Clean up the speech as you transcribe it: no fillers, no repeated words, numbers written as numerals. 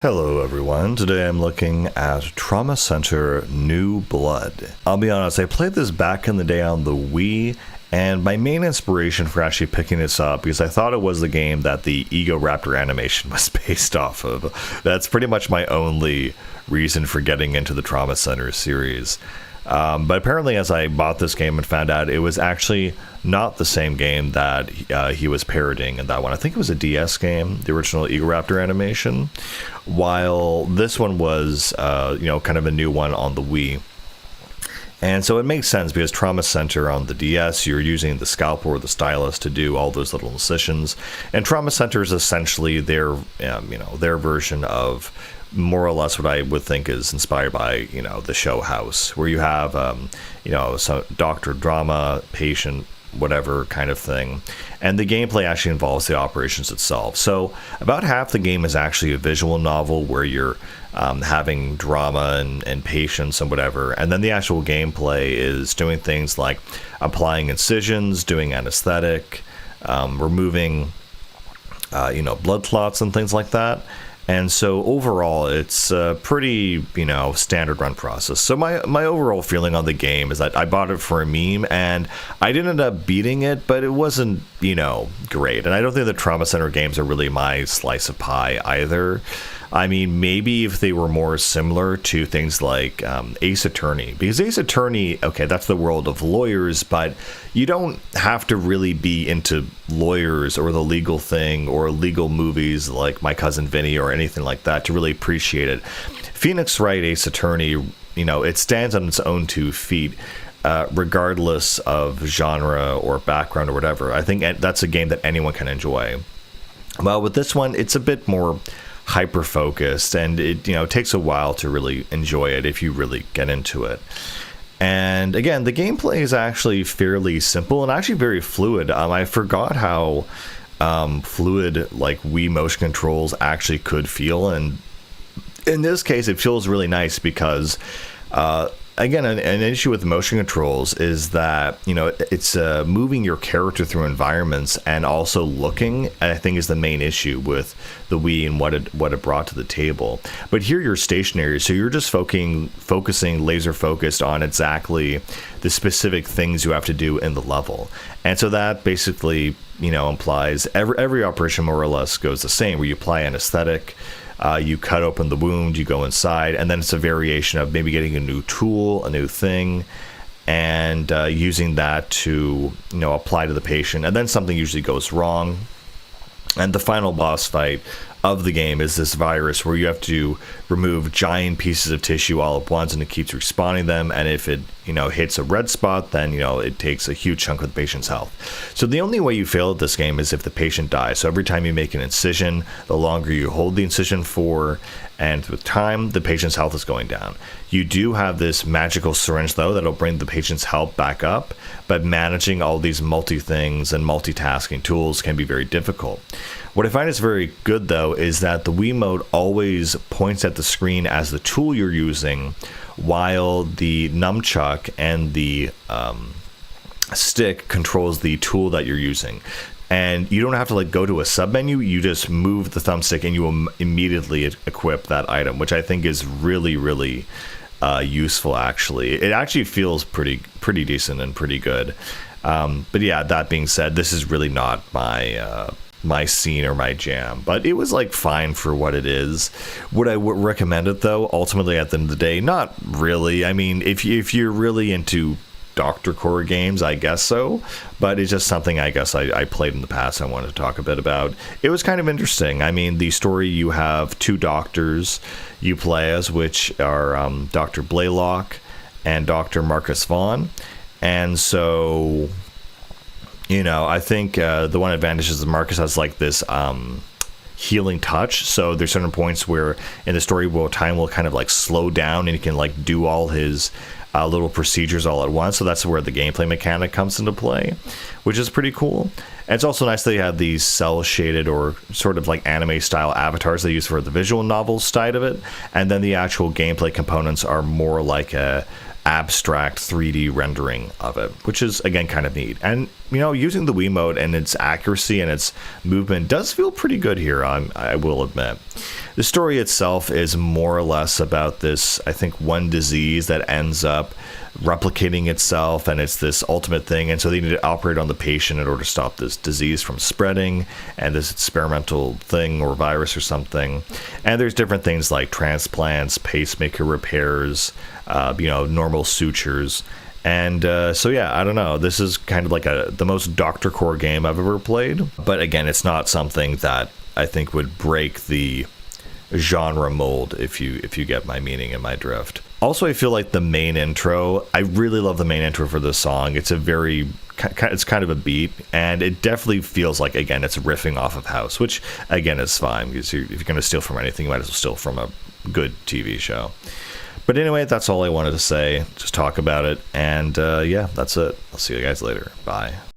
Hello everyone, today I'm looking at Trauma Center New Blood. I'll be honest, I played this back in the day on the Wii, and my main inspiration for actually picking this up because I thought it was the game that the Egoraptor animation was based off of. That's pretty much my only reason for getting into the Trauma Center series. But apparently as I bought this game and found out it was actually not the same game that he was parodying in that one. I think it was a DS game, the original Egoraptor animation, while this one was, kind of a new one on the Wii. And so it makes sense because Trauma Center on the DS, you're using the scalpel or the stylus to do all those little incisions. And Trauma Center is essentially their version of more or less what I would think is inspired by, the show House, where you have, so doctor, drama, patient, whatever kind of thing. And the gameplay actually involves the operations itself. So about half the game is actually a visual novel where you're having drama and patience and whatever. And then the actual gameplay is doing things like applying incisions, doing anesthetic, removing, blood clots and things like that. And so overall, it's a pretty, standard run process. So my overall feeling on the game is that I bought it for a meme, and I didn't end up beating it, but it wasn't, great. And I don't think the Trauma Center games are really my slice of pie either. I mean, maybe if they were more similar to things like Ace Attorney, because Ace Attorney, okay, that's the world of lawyers, but you don't have to really be into lawyers or the legal thing or legal movies like My Cousin Vinny or anything like that to really appreciate it. Phoenix Wright Ace Attorney, it stands on its own 2 feet. Regardless of genre or background or whatever. I think that's a game that anyone can enjoy. Well, with this one, it's a bit more hyper focused, and it takes a while to really enjoy it if you really get into it. And again, the gameplay is actually fairly simple and actually very fluid. I forgot how fluid like Wii motion controls actually could feel, and in this case it feels really nice because again, an issue with motion controls is that, it's moving your character through environments and also looking, I think, is the main issue with the Wii and what it brought to the table. But here you're stationary, so you're just focusing laser focused on exactly the specific things you have to do in the level. And so that basically, implies every operation more or less goes the same, where you apply anesthetic, you cut open the wound, you go inside, and then it's a variation of maybe getting a new tool, a new thing, and using that to, apply to the patient. And then something usually goes wrong. And the final boss fight of the game is this virus where you have to remove giant pieces of tissue all at once, and it keeps respawning them. And if it, hits a red spot, then, it takes a huge chunk of the patient's health. So the only way you fail at this game is if the patient dies. So every time you make an incision, the longer you hold the incision for, and with time, the patient's health is going down. You do have this magical syringe, though, that'll bring the patient's health back up, but managing all these multi-things and multitasking tools can be very difficult. What I find is very good, though, is that the Wiimote always points at the screen as the tool you're using, while the nunchuck and the stick controls the tool that you're using. And you don't have to go to a submenu, you just move the thumbstick and you immediately equip that item, which I think is really, really useful, actually. It actually feels pretty decent and pretty good. But yeah, that being said, this is really not my scene or my jam, but it was fine for what it is. Would I recommend it, though? Ultimately, at the end of the day, not really. I mean, if you're really into Dr. Core games, I guess so, but it's just something I guess I played in the past I wanted to talk a bit about. It was kind of interesting. I mean, the story, you have 2 doctors you play as, which are Dr. Blaylock and Dr. Marcus Vaughn, and so I think the one advantage is that Marcus has this healing touch. So there's certain points where in the story time will kind of slow down, and he can do all his little procedures all at once. So that's where the gameplay mechanic comes into play, which is pretty cool. And it's also nice that you have these cell shaded or sort of anime style avatars they use for the visual novel side of it, and then the actual gameplay components are more like a abstract 3D rendering of it, which is again kind of neat. And using the Wiimote and its accuracy and its movement does feel pretty good here, I will admit. The story itself is more or less about this, I think, one disease that ends up replicating itself, and it's this ultimate thing, and so they need to operate on the patient in order to stop this disease from spreading, and this experimental thing or virus or something. And there's different things like transplants, pacemaker repairs, normal sutures. And so yeah, I don't know, this is kind of like the most Dr. Core game I've ever played, but again, it's not something that I think would break the genre mold, if you get my meaning and my drift. Also, I feel like the main intro, I really love the main intro for this song. It's it's kind of a beat, and it definitely feels like, again, it's riffing off of House, which again is fine, because if you're going to steal from anything, you might as well steal from a good TV show. But anyway, that's all I wanted to say. Just talk about it, and yeah, that's it. I'll see you guys later. Bye.